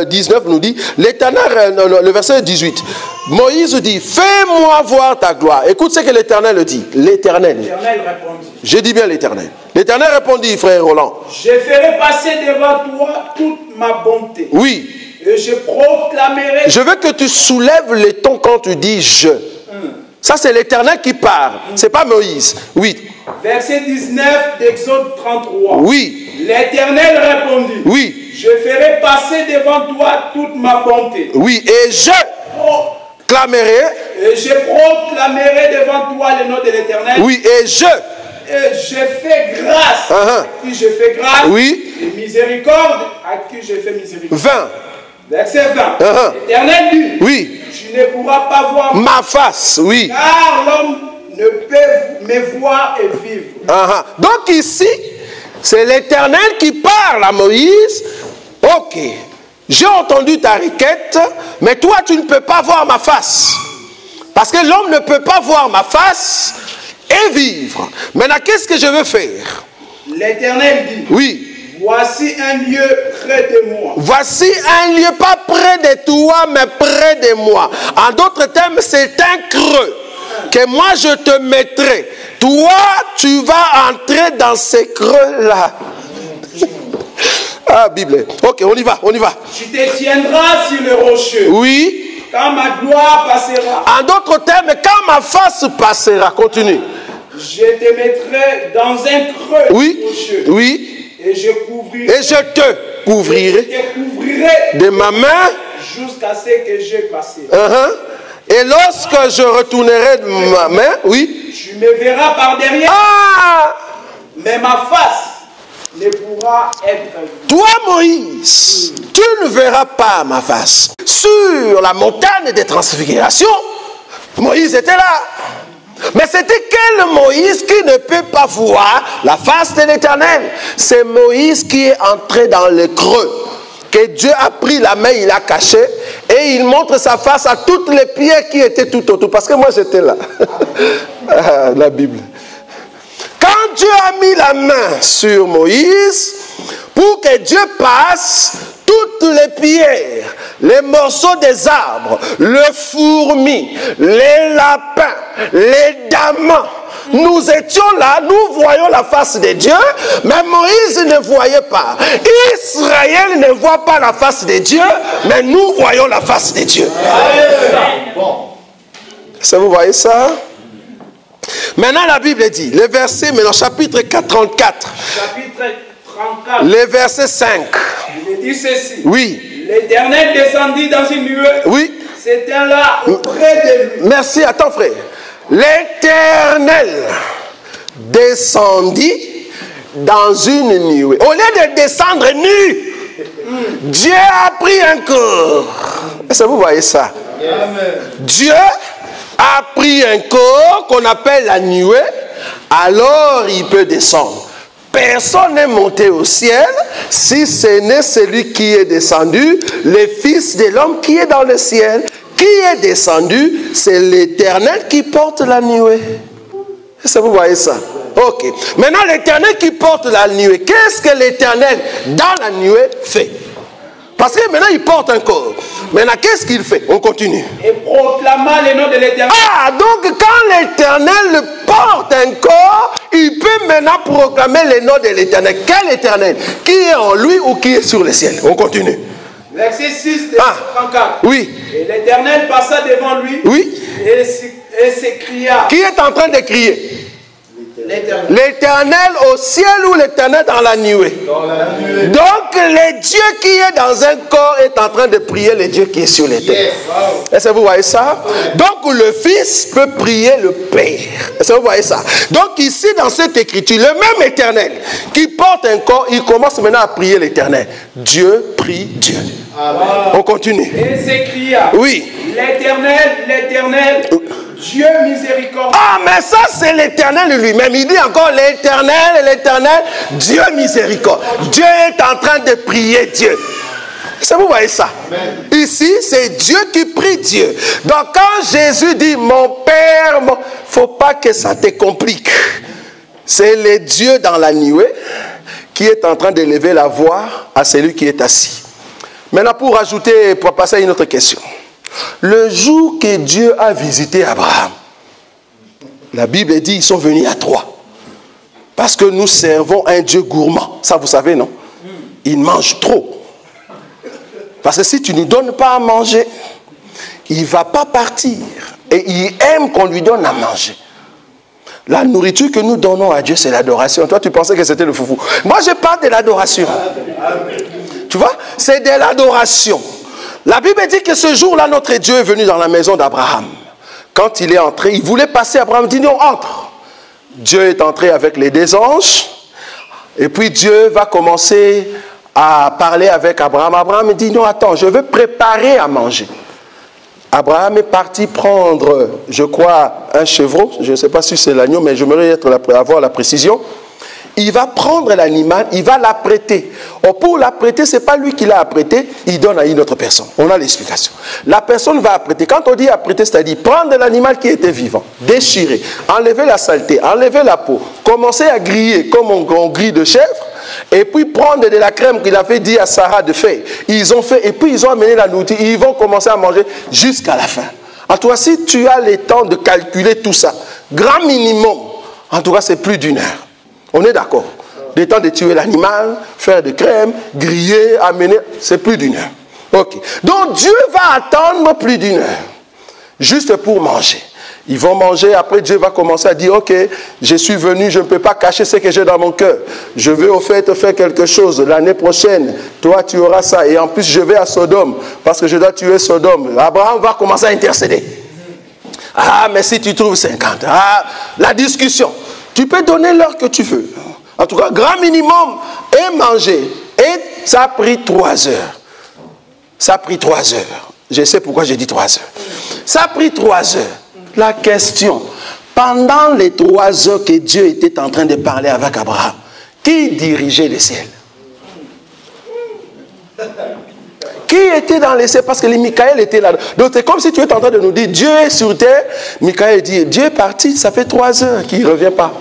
19 nous dit, l'Éternel, le verset 18, Moïse dit, fais-moi voir ta gloire. Écoute ce que l'Éternel dit. L'Éternel. L'Éternel répondit. Je dis bien l'Éternel. L'Éternel répondit, frère Roland. Je ferai passer devant toi toute ma bonté. Oui. Et je proclamerai. Je veux que tu soulèves les tons quand tu dis je. Ça, c'est l'Éternel qui parle. C'est pas Moïse. Oui. Verset 19 d'Exode 33. Oui. L'Éternel répondit. Oui. Je ferai passer devant toi toute ma bonté. Oui. Et je clamerai. Et je proclamerai devant toi le nom de l'Éternel. Oui. Et je fais grâce à qui je fais grâce. Oui. Et miséricorde à qui je fais miséricorde. 20. Verset 20. L'Éternel dit. Oui. Tu ne pourras pas voir ma face. Oui. Car l'homme ne peut me voir et vivre. Donc ici, c'est l'Éternel qui parle à Moïse. Ok, j'ai entendu ta requête, mais toi tu ne peux pas voir ma face. Parce que l'homme ne peut pas voir ma face et vivre. Maintenant, qu'est-ce que je veux faire? L'Éternel dit. Oui. Voici un lieu près de moi. Voici un lieu pas près de toi, mais près de moi. En d'autres termes, c'est un creux que moi je te mettrai. Toi, tu vas entrer dans ces creux-là. Ah, Bible. Ok, on y va, on y va. Tu te tiendras sur le rocheux. Oui. Quand ma gloire passera. En d'autres termes, quand ma face passera. Continue. Je te mettrai dans un creux rocheux. Oui. Et je couvrirai. Et je te couvrirai. Et je te couvrirai de ma main. Jusqu'à ce que j'ai passé. Et lorsque je retournerai de ma main, oui. Tu me verras par derrière. Mais ma face ne pourra être vue. Toi, Moïse, tu ne verras pas ma face. Sur la montagne des transfigurations, Moïse était là. Mais c'était quel Moïse qui ne peut pas voir la face de l'Éternel? C'est Moïse qui est entré dans le creux. Que Dieu a pris la main, il a caché. Et il montre sa face à toutes les pierres qui étaient tout autour. Parce que moi j'étais là. La Bible. Quand Dieu a mis la main sur Moïse, pour que Dieu passe, toutes les pierres, les morceaux des arbres, le fourmi, les lapins, les damans, nous étions là, nous voyons la face de Dieu, mais Moïse ne voyait pas. Israël ne voit pas la face de Dieu, mais nous voyons la face de Dieu. Est-ce que vous voyez ça? Maintenant la Bible dit, le verset, maintenant chapitre 34. Chapitre 34. Le verset 5. Il dit ceci. Oui. L'Éternel descendit dans une nuée. Oui. C'était là auprès de lui. Merci, attends frère. L'Éternel descendit dans une nuée. Au lieu de descendre nu, Dieu a pris un corps. Est-ce que vous voyez ça? Amen. Dieu a pris un corps qu'on appelle la nuée, alors il peut descendre. Personne n'est monté au ciel si ce n'est celui qui est descendu, le Fils de l'homme qui est dans le ciel. Qui est descendu? C'est l'Éternel qui porte la nuée. Est-ce que vous voyez ça? Ok. Maintenant, l'Éternel qui porte la nuée, qu'est-ce que l'Éternel dans la nuée fait? Parce que maintenant, il porte un corps. Maintenant, qu'est-ce qu'il fait? On continue. Et proclama le nom de l'Éternel. Ah, donc quand l'Éternel porte un corps, il peut maintenant proclamer le nom de l'Éternel. Quel Éternel? Qui est en lui ou qui est sur le ciel? On continue. Verset 6 de 34. Oui. Et l'Éternel passa devant lui. Oui. Et s'écria. Qui est en train de crier? L'Éternel au ciel ou l'Éternel dans la nuée? Dans la nuée. Donc le Dieu qui est dans un corps est en train de prier le Dieu qui est sur les terres. Yes. Wow. Est-ce que vous voyez ça? Donc le Fils peut prier le Père. Est-ce que vous voyez ça? Donc ici dans cette écriture, le même Éternel qui porte un corps, il commence maintenant à prier l'Éternel. Dieu prie Dieu. Amen. On continue. Et s'écria. Oui. L'Éternel, Dieu miséricordieux. Ah, mais ça c'est l'Éternel lui-même. Il dit encore l'Éternel, Dieu miséricordieux. Dieu est en train de prier Dieu. Est-ce que vous voyez ça? Ici, c'est Dieu qui prie Dieu. Donc quand Jésus dit, mon Père, il ne faut pas que ça te complique. C'est le Dieu dans la nuée qui est en train d'élever la voix à celui qui est assis. Maintenant, pour passer à une autre question. Le jour que Dieu a visité Abraham, la Bible dit qu'ils sont venus à 3. Parce que nous servons un Dieu gourmand. Ça, vous savez, non? Il mange trop. Parce que si tu ne nous donnes pas à manger, il ne va pas partir. Et il aime qu'on lui donne à manger. La nourriture que nous donnons à Dieu, c'est l'adoration. Toi, tu pensais que c'était le foufou. Moi, je parle de l'adoration. Tu vois? C'est de l'adoration. La Bible dit que ce jour-là, notre Dieu est venu dans la maison d'Abraham. Quand il est entré, il voulait passer. Abraham dit non, entre. Dieu est entré avec les 2 anges. Et puis Dieu va commencer à parler avec Abraham. Abraham dit non, attends, je veux préparer à manger. Abraham est parti prendre, je crois, un chevreau. Je ne sais pas si c'est l'agneau, mais j'aimerais avoir la précision. Il va prendre l'animal, il va l'apprêter. Pour l'apprêter, ce n'est pas lui qui l'a apprêté, il donne à une autre personne. On a l'explication. La personne va apprêter. Quand on dit apprêter, c'est-à-dire prendre l'animal qui était vivant, déchirer, enlever la saleté, enlever la peau, commencer à griller comme on grille de chèvre, et puis prendre de la crème qu'il avait dit à Sarah de faire. Ils ont fait, et puis ils ont amené la nourriture, ils vont commencer à manger jusqu'à la fin. En tout cas, si tu as le temps de calculer tout ça, grand minimum, en tout cas, c'est plus d'1 heure. On est d'accord. Le temps de tuer l'animal, faire de crème, griller, amener, c'est plus d'1 heure. Ok. Donc Dieu va attendre plus d'1 heure. Juste pour manger. Ils vont manger, après Dieu va commencer à dire, ok, je suis venu, je ne peux pas cacher ce que j'ai dans mon cœur. Je veux au fait te faire quelque chose. L'année prochaine, toi tu auras ça. Et en plus, je vais à Sodome, parce que je dois tuer Sodome. Abraham va commencer à intercéder. Ah, mais si tu trouves 50. Ah, la discussion. Tu peux donner l'heure que tu veux. En tout cas, grand minimum, et manger. Et ça a pris 3 heures. Ça a pris 3 heures. Je sais pourquoi j'ai dit 3 heures. Ça a pris 3 heures. La question, pendant les 3 heures que Dieu était en train de parler avec Abraham, qui dirigeait le ciel? Qui était dans les cieux? Parce que Michael était là. Donc c'est comme si tu étais en train de nous dire, Dieu est sur terre. Michael dit, Dieu est parti, ça fait 3 heures qu'il ne revient pas.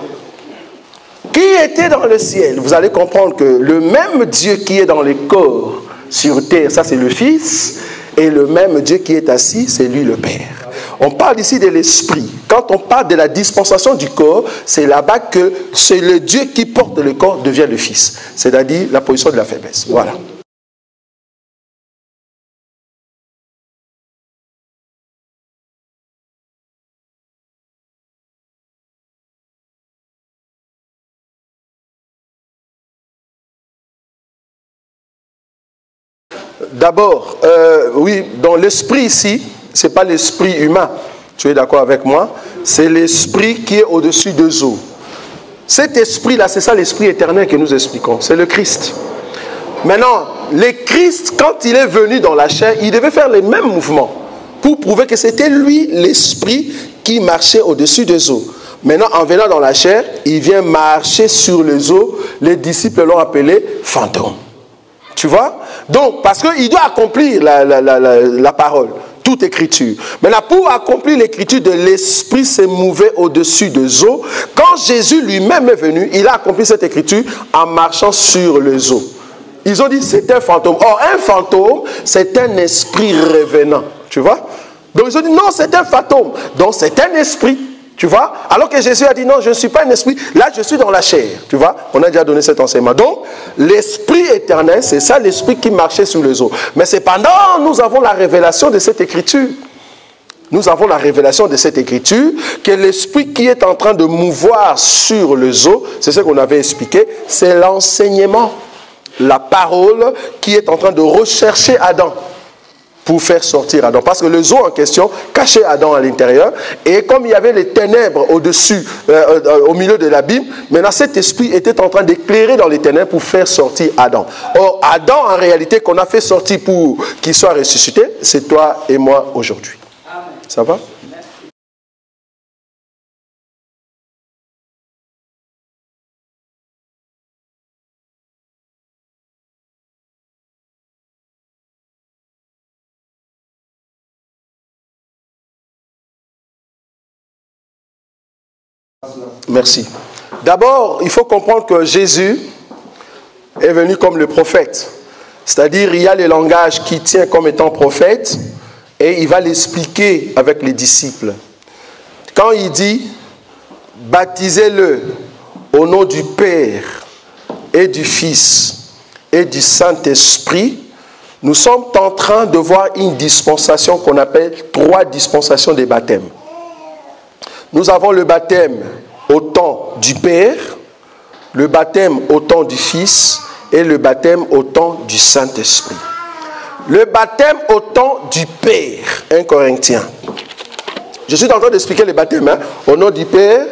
Qui était dans le ciel? Vous allez comprendre que le même Dieu qui est dans les corps sur terre, ça c'est le Fils, et le même Dieu qui est assis, c'est lui le Père. On parle ici de l'esprit. Quand on parle de la dispensation du corps, c'est là-bas que c'est le Dieu qui porte le corps devient le Fils. C'est-à-dire la position de la faiblesse. Voilà. D'abord, oui, dans l'esprit ici, ce n'est pas l'esprit humain, tu es d'accord avec moi? C'est l'esprit qui est au-dessus des eaux. Cet esprit-là, c'est ça l'esprit éternel que nous expliquons, c'est le Christ. Maintenant, le Christ, quand il est venu dans la chair, il devait faire les mêmes mouvements pour prouver que c'était lui, l'esprit, qui marchait au-dessus des eaux. Maintenant, en venant dans la chair, il vient marcher sur les eaux. Les disciples l'ont appelé fantôme. Tu vois? Donc, parce qu'il doit accomplir la parole, toute écriture. Maintenant, pour accomplir l'écriture de l'esprit se mouvait au-dessus des eaux. Quand Jésus lui-même est venu, il a accompli cette écriture en marchant sur les eaux. Ils ont dit c'est un fantôme. Or, un fantôme, c'est un esprit revenant. Tu vois? Donc, ils ont dit non, c'est un fantôme. Donc, c'est un esprit. Tu vois? Alors que Jésus a dit non, je ne suis pas un esprit. Là, je suis dans la chair. Tu vois? On a déjà donné cet enseignement. Donc, l'esprit éternel, c'est ça l'esprit qui marchait sur les eaux. Mais cependant, nous avons la révélation de cette écriture. Nous avons la révélation de cette écriture que l'esprit qui est en train de mouvoir sur les eaux, c'est ce qu'on avait expliqué, c'est l'enseignement. La parole qui est en train de rechercher Adam pour faire sortir Adam. Parce que les eaux en question cachaient Adam à l'intérieur. Et comme il y avait les ténèbres au-dessus, au milieu de l'abîme, maintenant cet esprit était en train d'éclairer dans les ténèbres pour faire sortir Adam. Or, Adam, en réalité, qu'on a fait sortir pour qu'il soit ressuscité, c'est toi et moi aujourd'hui. Ça va? Merci. D'abord, il faut comprendre que Jésus est venu comme le prophète. C'est-à-dire, il y a le langage qui tient comme étant prophète et il va l'expliquer avec les disciples. Quand il dit, baptisez-le au nom du Père et du Fils et du Saint-Esprit, nous sommes en train de voir une dispensation qu'on appelle 3 dispensations des baptêmes. Nous avons le baptême au temps du Père, le baptême au temps du Fils et le baptême au temps du Saint-Esprit. Le baptême au temps du Père, 1 Corinthiens. Je suis en train d'expliquer les baptêmes, au nom du Père,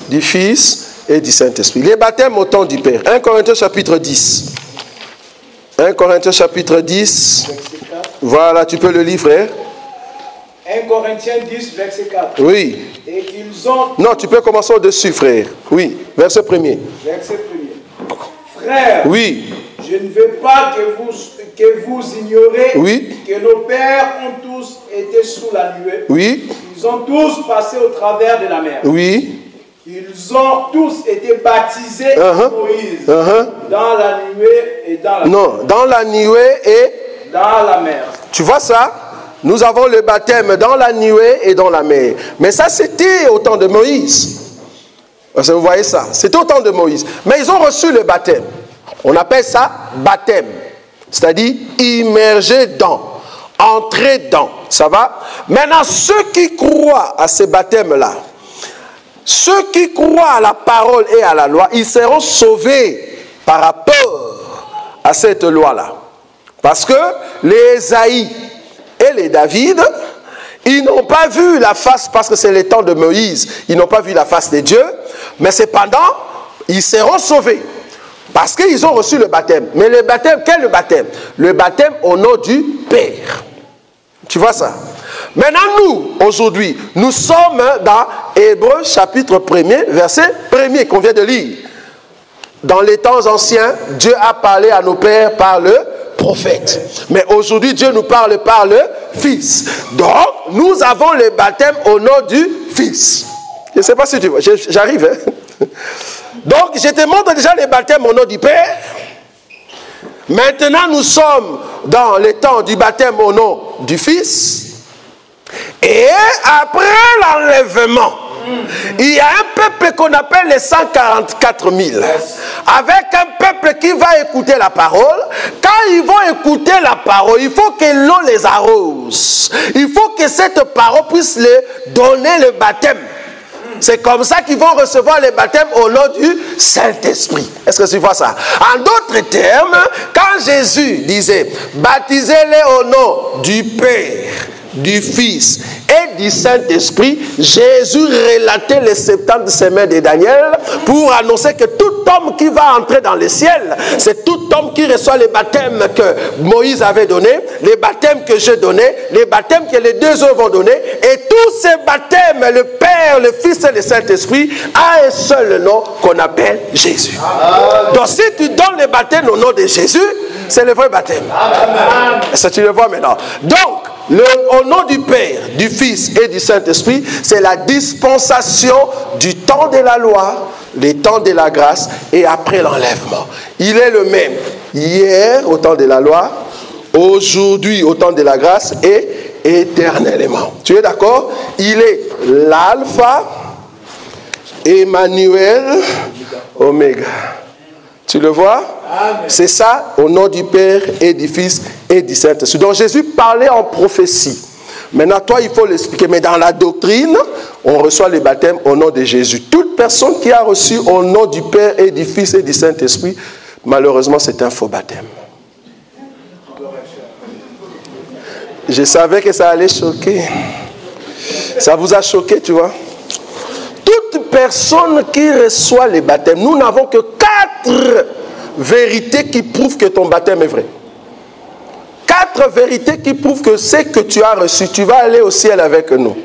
du Fils et du Saint-Esprit. Les baptêmes au temps du Père, 1 Corinthiens chapitre 10. 1 Corinthiens chapitre 10. Voilà, tu peux le lire, frère. 1 Corinthiens 10, verset 4. Oui. Et ils ont... Non, tu peux commencer au-dessus, frère. Oui, verset 1er. Verset 1er. Frère, oui. Je ne veux pas que vous ignorez que nos pères ont tous été sous la nuée. Oui. Ils ont tous passé au travers de la mer. Oui. Ils ont tous été baptisés par Moïse dans la nuée et dans la mer. Non, dans la nuée et dans la mer. Tu vois ça? Nous avons le baptême dans la nuée et dans la mer. Mais ça, c'était au temps de Moïse. Vous voyez ça? C'était au temps de Moïse. Mais ils ont reçu le baptême. On appelle ça baptême. C'est-à-dire immerger dans, entrer dans. Ça va? Maintenant, ceux qui croient à ces baptêmes-là, ceux qui croient à la parole et à la loi, ils seront sauvés par rapport à cette loi-là. Parce que les Ésaïe et les David, ils n'ont pas vu la face, parce que c'est le temps de Moïse, ils n'ont pas vu la face de Dieu, mais cependant, ils seront sauvés. Parce qu'ils ont reçu le baptême. Mais le baptême, quel est le baptême? Le baptême au nom du Père. Tu vois ça? Maintenant, nous, aujourd'hui, nous sommes dans Hébreux chapitre 1er, verset 1er qu'on vient de lire. Dans les temps anciens, Dieu a parlé à nos pères par le prophète. Mais aujourd'hui, Dieu nous parle par le Fils. Donc, nous avons le baptême au nom du Fils. Je ne sais pas si tu vois, j'arrive. Hein? Donc, je te montre déjà les baptêmes au nom du Père. Maintenant, nous sommes dans les temps du baptême au nom du Fils. Et après l'enlèvement, il y a un peuple qu'on appelle les 144 000. Avec un peuple qui va écouter la parole. Quand ils vont écouter la parole, il faut que l'eau les arrose. Il faut que cette parole puisse les donner le baptême. C'est comme ça qu'ils vont recevoir le baptême au nom du Saint-Esprit. Est-ce que tu vois ça? En d'autres termes, quand Jésus disait « Baptisez-les au nom du Père, du Fils et du Saint-Esprit », Jésus relatait les 70 semaines de Daniel pour annoncer que tout homme qui va entrer dans le ciel, c'est tout homme qui reçoit les baptêmes que Moïse avait donnés, les baptêmes que je donnais, les baptêmes que les deux autres vont donner, et tous ces baptêmes, le Père, le Fils et le Saint-Esprit, a un seul nom qu'on appelle Jésus. Amen. Donc si tu donnes le baptême au nom de Jésus, c'est le vrai baptême. Est-ce que tu le vois maintenant? Donc, au nom du Père, du Fils et du Saint-Esprit, c'est la dispensation du temps de la loi, les temps de la grâce et après l'enlèvement. Il est le même hier au temps de la loi, aujourd'hui au temps de la grâce et éternellement. Tu es d'accord? Il est l'alpha, Emmanuel, Oméga. Tu le vois? C'est ça au nom du Père et du Fils et du Saint-Esprit. Donc Jésus parlait en prophétie. Maintenant, toi, il faut l'expliquer. Mais dans la doctrine, on reçoit le baptême au nom de Jésus. Toute personne qui a reçu au nom du Père et du Fils et du Saint-Esprit, malheureusement, c'est un faux baptême. Je savais que ça allait choquer. Ça vous a choqué, tu vois? Toute personne qui reçoit le baptême, nous n'avons que 4 vérités qui prouvent que ton baptême est vrai. 4 vérités qui prouvent que ce que tu as reçu, tu vas aller au ciel avec nous.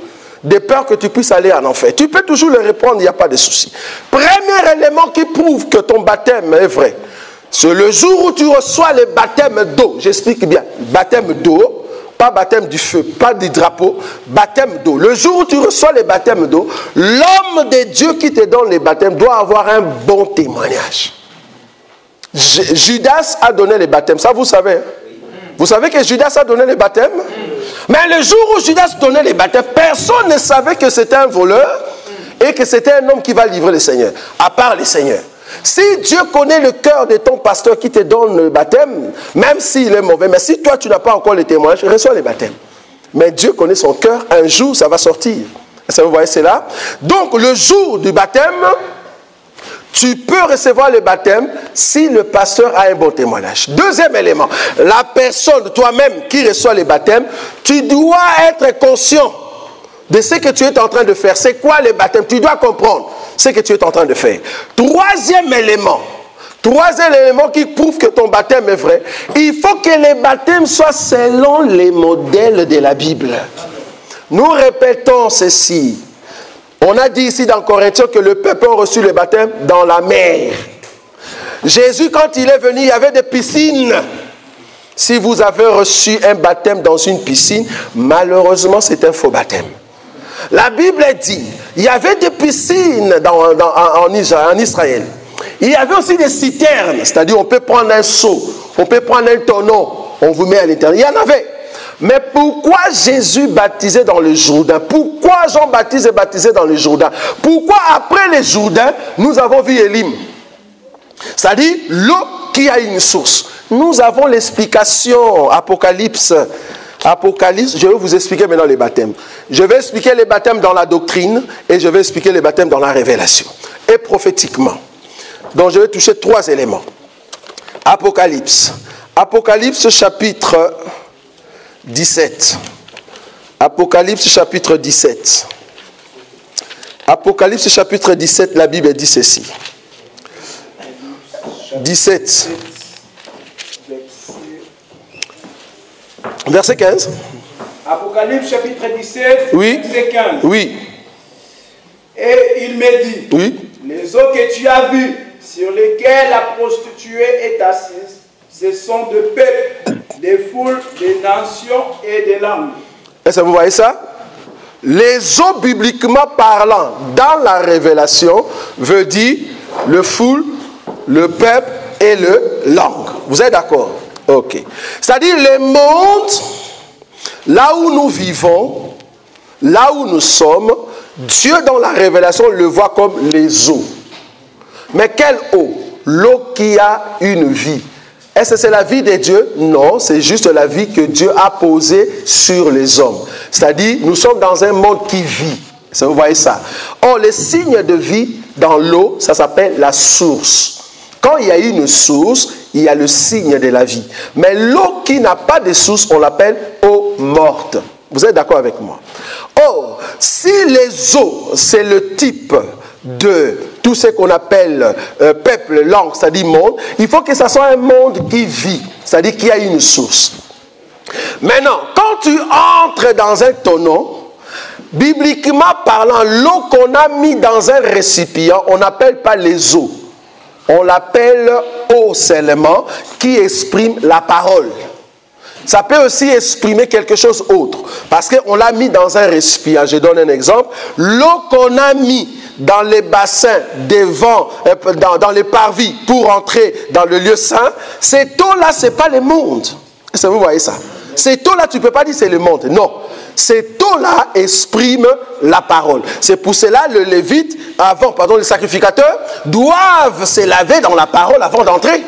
De peur que tu puisses aller en enfer. Tu peux toujours le répondre, il n'y a pas de souci. Premier élément qui prouve que ton baptême est vrai, c'est le jour où tu reçois le baptême d'eau. J'explique bien. Baptême d'eau, pas baptême du feu, pas du drapeau, baptême d'eau. Le jour où tu reçois les baptêmes d'eau, l'homme de Dieu qui te donne les baptêmes doit avoir un bon témoignage. Judas a donné les baptêmes, ça vous savez. Vous savez que Judas a donné les baptêmes? Mais le jour où Judas donnait les baptêmes, personne ne savait que c'était un voleur et que c'était un homme qui va livrer le Seigneur, à part les seigneurs. Si Dieu connaît le cœur de ton pasteur qui te donne le baptême, même s'il est mauvais, mais si toi tu n'as pas encore les témoignages, reçois les baptêmes. Mais Dieu connaît son cœur, un jour ça va sortir. Est-ce que vous voyez cela? Donc le jour du baptême, tu peux recevoir le baptême si le pasteur a un bon témoignage. Deuxième élément, la personne, toi-même qui reçoit le baptême, tu dois être conscient de ce que tu es en train de faire. C'est quoi le baptême? Tu dois comprendre ce que tu es en train de faire. Troisième élément qui prouve que ton baptême est vrai, il faut que le baptême soit selon les modèles de la Bible. Nous répétons ceci. On a dit ici dans Corinthiens que le peuple a reçu le baptême dans la mer. Jésus, quand il est venu, il y avait des piscines. Si vous avez reçu un baptême dans une piscine, malheureusement, c'est un faux baptême. La Bible dit, il y avait des piscines en Israël. Il y avait aussi des citernes, c'est-à-dire on peut prendre un seau, on peut prendre un tonneau, on vous met à l'intérieur. Il y en avait. Mais pourquoi Jésus baptisait dans le Jourdain? Pourquoi Jean-Baptiste est baptisé dans le Jourdain? Pourquoi après le Jourdain, nous avons vu Élim? C'est-à-dire l'eau qui a une source. Nous avons l'explication, Apocalypse, je vais vous expliquer maintenant les baptêmes. Je vais expliquer les baptêmes dans la doctrine et je vais expliquer les baptêmes dans la révélation. Et prophétiquement. Donc je vais toucher 3 éléments. Apocalypse. Apocalypse chapitre 17. Apocalypse chapitre 17. Apocalypse chapitre 17, la Bible dit ceci. 17. Verset 15. Apocalypse chapitre 17, oui. Verset 15. Oui. Et il me dit, oui. Les eaux que tu as vues, sur lesquelles la prostituée est assise, ce sont de peuples, des foules, des nations et des langues. Est-ce que vous voyez ça? Les eaux, bibliquement parlant, dans la révélation, veut dire le foule, le peuple et le langue. Vous êtes d'accord? Ok. C'est-à-dire le monde, là où nous vivons, là où nous sommes, Dieu dans la révélation le voit comme les eaux. Mais quelle eau? L'eau qui a une vie. Est-ce que c'est la vie de Dieu? Non, c'est juste la vie que Dieu a posée sur les hommes. C'est-à-dire, nous sommes dans un monde qui vit. Vous voyez ça? Or, les signes de vie dans l'eau, ça s'appelle la source. Quand il y a une source, il y a le signe de la vie. Mais l'eau qui n'a pas de source, on l'appelle eau morte. Vous êtes d'accord avec moi? Or, si les eaux, c'est le type de tout ce qu'on appelle peuple, langue, c'est-à-dire monde, il faut que ça soit un monde qui vit, c'est-à-dire qui a une source. Maintenant, quand tu entres dans un tonneau, bibliquement parlant, l'eau qu'on a mis dans un récipient, on n'appelle pas les eaux. On l'appelle eau seulement, qui exprime la parole. Ça peut aussi exprimer quelque chose d'autre, parce qu'on l'a mis dans un récipient. Je donne un exemple. L'eau qu'on a mis dans les bassins devant, dans les parvis pour entrer dans le lieu saint, cette eau-là, ce n'est pas le monde. Est-ce que vous voyez ça? Cette eau-là, tu ne peux pas dire c'est le monde. Non. Cette eau-là exprime la parole. C'est pour cela le lévite, les sacrificateurs doivent se laver dans la parole avant d'entrer.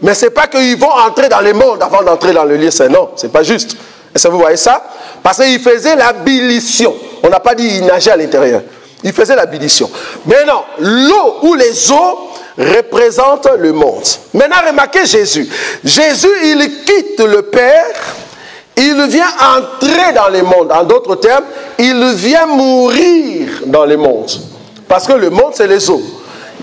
Mais ce n'est pas qu'ils vont entrer dans le monde avant d'entrer dans le lieu saint. Non, ce n'est pas juste. Est-ce que vous voyez ça? Parce qu'ils faisaient l'ablution. On n'a pas dit qu'ils nageaient à l'intérieur. Ils faisaient l'ablution. Maintenant, l'eau ou les eaux représentent le monde. Maintenant, remarquez Jésus. Jésus, il quitte le Père. Il vient entrer dans le monde. En d'autres termes, il vient mourir dans le monde. Parce que le monde, c'est les eaux.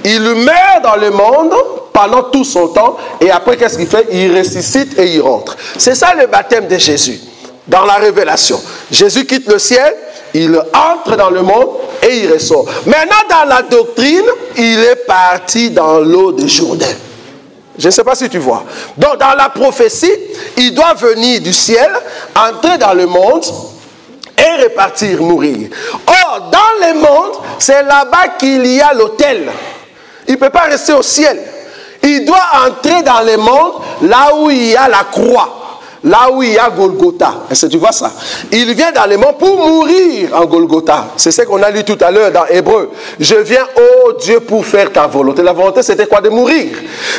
Il meurt dans le monde pendant tout son temps. Et après, qu'est-ce qu'il fait? Il ressuscite et il rentre. C'est ça le baptême de Jésus. Dans la révélation. Jésus quitte le ciel. Il entre dans le monde et il ressort. Maintenant, dans la doctrine, il est parti dans l'eau de Jourdain. Je ne sais pas si tu vois. Donc dans la prophétie, il doit venir du ciel, entrer dans le monde et repartir, mourir. Or, dans le monde, c'est là-bas qu'il y a l'autel. Il ne peut pas rester au ciel. Il doit entrer dans le monde, là où il y a la croix. Là où il y a Golgotha. Est-ce que tu vois ça? Il vient dans le monde pour mourir en Golgotha. C'est ce qu'on a lu tout à l'heure dans Hébreu. Je viens, ô Dieu, pour faire ta volonté. La volonté, c'était quoi? De mourir.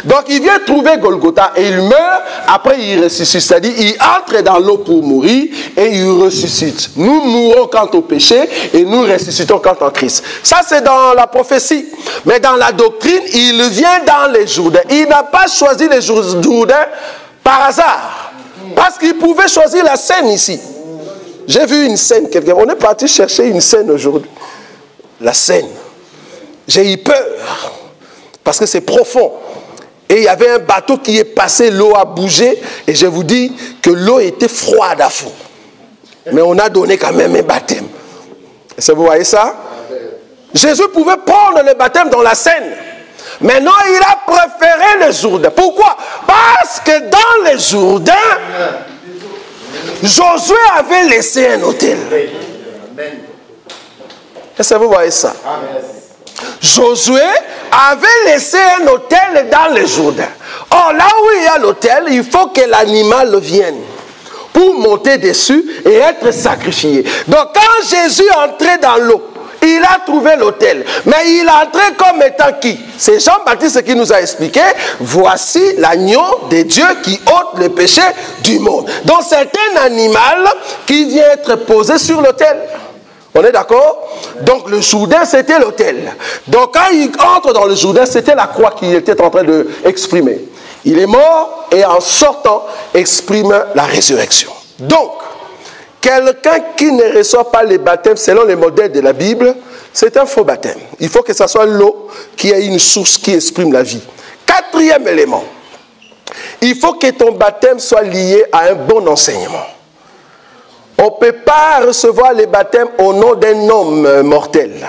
Donc, il vient trouver Golgotha et il meurt. Après, il ressuscite. C'est-à-dire, il entre dans l'eau pour mourir et il ressuscite. Nous mourons quant au péché et nous ressuscitons quant en Christ. Ça, c'est dans la prophétie. Mais dans la doctrine, il vient dans les Jourdains. Il n'a pas choisi les Jourdains par hasard. Parce qu'il pouvait choisir la scène ici. J'ai vu une scène, quelqu'un. On est parti chercher une scène aujourd'hui. La scène. J'ai eu peur. Parce que c'est profond. Et il y avait un bateau qui est passé, l'eau a bougé. Et je vous dis que l'eau était froide à fond. Mais on a donné quand même un baptême. Est-ce que vous voyez ça? Jésus pouvait prendre le baptême dans la Seine. Mais non, il a préféré le Jourdain. Pourquoi? Parce que dans le Jourdain, Josué avait laissé un autel. Est-ce que vous voyez ça? Josué avait laissé un autel dans le Jourdain. Or, là où il y a l'autel, il faut que l'animal vienne pour monter dessus et être sacrifié. Donc, quand Jésus entrait dans l'eau, il a trouvé l'autel. Mais il est entré comme étant qui? C'est Jean-Baptiste qui nous a expliqué. Voici l'agneau de Dieu qui ôte le péché du monde. Donc c'est un animal qui vient être posé sur l'autel. On est d'accord? Donc le Jourdain, c'était l'autel. Donc quand il entre dans le Jourdain, c'était la croix qu'il était en train d'exprimer. Il est mort et en sortant, exprime la résurrection. Donc, quelqu'un qui ne reçoit pas les baptêmes selon les modèles de la Bible, c'est un faux baptême. Il faut que ce soit l'eau qui ait une source qui exprime la vie. Quatrième élément, il faut que ton baptême soit lié à un bon enseignement. On ne peut pas recevoir les baptêmes au nom d'un homme mortel.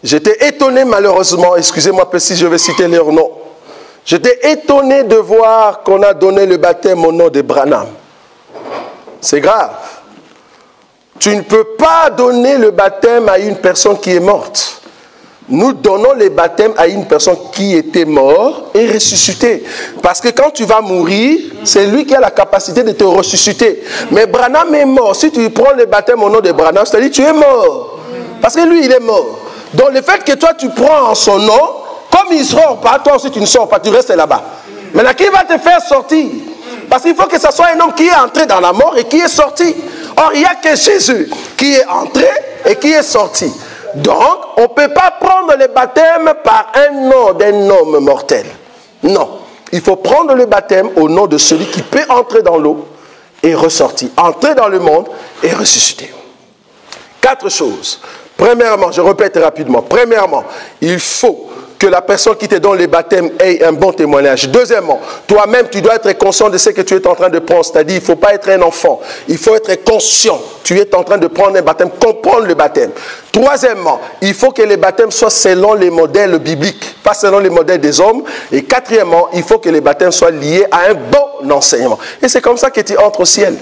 J'étais étonné malheureusement, excusez-moi si je vais citer leur nom. J'étais étonné de voir qu'on a donné le baptême au nom de Branham. C'est grave. Tu ne peux pas donner le baptême à une personne qui est morte. Nous donnons le baptême à une personne qui était morte et ressuscitée. Parce que quand tu vas mourir, c'est lui qui a la capacité de te ressusciter. Mais Branham est mort. Si tu prends le baptême au nom de Branham, c'est-à-dire tu es mort. Parce que lui, il est mort. Donc le fait que toi, tu prends en son nom, comme il ne sort pas, toi aussi tu ne sors pas, tu restes là-bas. Maintenant, qui va te faire sortir? Parce qu'il faut que ce soit un homme qui est entré dans la mort et qui est sorti. Or, il n'y a que Jésus qui est entré et qui est sorti. Donc, on ne peut pas prendre le baptême par un nom d'un homme mortel. Non. Il faut prendre le baptême au nom de celui qui peut entrer dans l'eau et ressortir. Entrer dans le monde et ressusciter. 4 choses. Premièrement, je répète rapidement. Premièrement, il faut que la personne qui te donne les baptêmes ait un bon témoignage. Deuxièmement, toi-même, tu dois être conscient de ce que tu es en train de prendre. C'est-à-dire, il ne faut pas être un enfant. Il faut être conscient. Tu es en train de prendre un baptême, comprendre le baptême. Troisièmement, il faut que les baptêmes soient selon les modèles bibliques, pas selon les modèles des hommes. Et quatrièmement, il faut que les baptêmes soient liés à un bon enseignement. Et c'est comme ça que tu entres au ciel.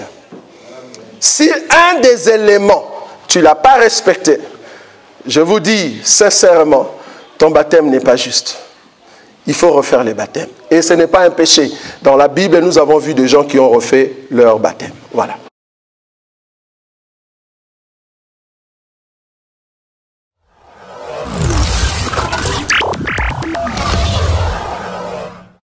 Si un des éléments, tu ne l'as pas respecté, je vous dis sincèrement, ton baptême n'est pas juste. Il faut refaire les baptêmes. Et ce n'est pas un péché. Dans la Bible, nous avons vu des gens qui ont refait leur baptême. Voilà.